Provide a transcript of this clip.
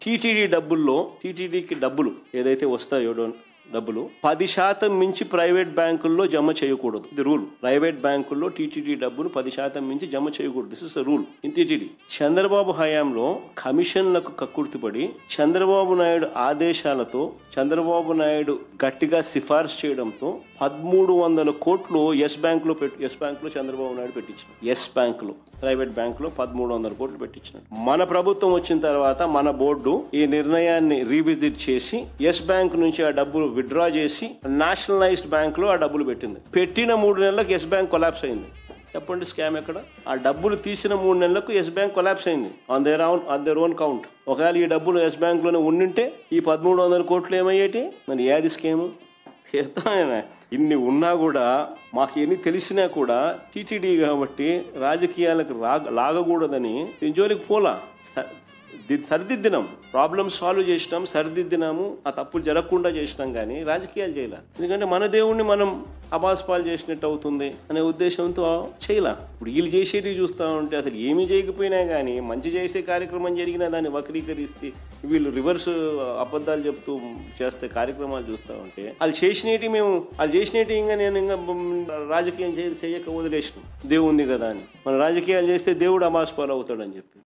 టీటీడీకి డబ్బులు ఏదైతే వస్తాయో డబ్బులు 10% మించి ప్రైవేట్ బ్యాంకుల్లో జమ చేయకూడదు. ఇది రూల్. ప్రైవేట్ బ్యాంకుల్లో టీటీడీ డబ్బులు 10% మించి జమ చేయకూడదు. This is the rule in TTD. Chandrababu హయాంలో కమిషన్లకు కక్కుర్తిపడి చంద్రబాబు నాయుడు ఆదేశాలతో చంద్రబాబు నాయుడు గట్టిగా సిఫార్సు చేయడంతో 1300 కోట్లు ఎస్ బ్యాంకులో చంద్రబాబు నాయుడు పెట్టించారు. ఎస్ బ్యాంకులో, ప్రైవేట్ బ్యాంకులో 1300 కోట్లు పెట్టించినాడు. మన ప్రభుత్వం వచ్చిన తర్వాత మన బోర్డు ఈ నిర్ణయాన్ని రీవిజిట్ చేసి ఎస్ బ్యాంక్ నుంచి ఆ డబ్బులు విత్డ్రా చేసి నేషనలైజ్డ్ బ్యాంక్ లో ఆ డబ్బులు పెట్టింది. పెట్టిన 3 నెలలకు ఎస్ బ్యాంక్ కొలాప్స్ అయింది. చెప్పండి స్కామ్ ఎక్కడ? ఆ డబ్బులు తీసిన 3 నెలలకు ఎస్ బ్యాంక్ కొలాప్స్ అయింది ఆన్ దేర్ ఓన్ కౌంట్. ఒకవేళ ఈ డబ్బులు ఎస్ బ్యాంక్ లోనే ఉండింటే ఈ 1300 కోట్లు ఏమయ్యేటి? మరి ఏది స్కీము? ఇన్ని ఉన్నా కూడా మాకు ఎన్ని తెలిసినా కూడా టీటీడీ కాబట్టి రాజకీయాలకు లాగకూడదని జోలికి పోలా. సరిదిద్దినాం, ప్రాబ్లమ్ సాల్వ్ చేసినాం, సరిదిద్దినాము, ఆ తప్పులు జరగకుండా చేసినాం, కానీ రాజకీయాలు చేయలే. ఎందుకంటే మన దేవుణ్ణి మనం అబాస్పాలు చేసినట్టు అవుతుంది అనే ఉద్దేశంతో చేయలే. ఇప్పుడు వీళ్ళు చేసేది చూస్తూ ఉంటే అసలు ఏమీ చేయకపోయినా కానీ మంచి చేసే కార్యక్రమం జరిగినా దాన్ని వక్రీకరిస్తే వీళ్ళు రివర్స్ అబద్ధాలు చెప్తూ చేస్తే కార్యక్రమాలు చూస్తూ ఉంటే వాళ్ళు చేసినట్టు ఇంకా నేను రాజకీయం చేయక వదిలేసినాం. దేవుంది కదా అని. మన రాజకీయాలు చేస్తే దేవుడు అబాస్పాలు అవుతాడని చెప్పి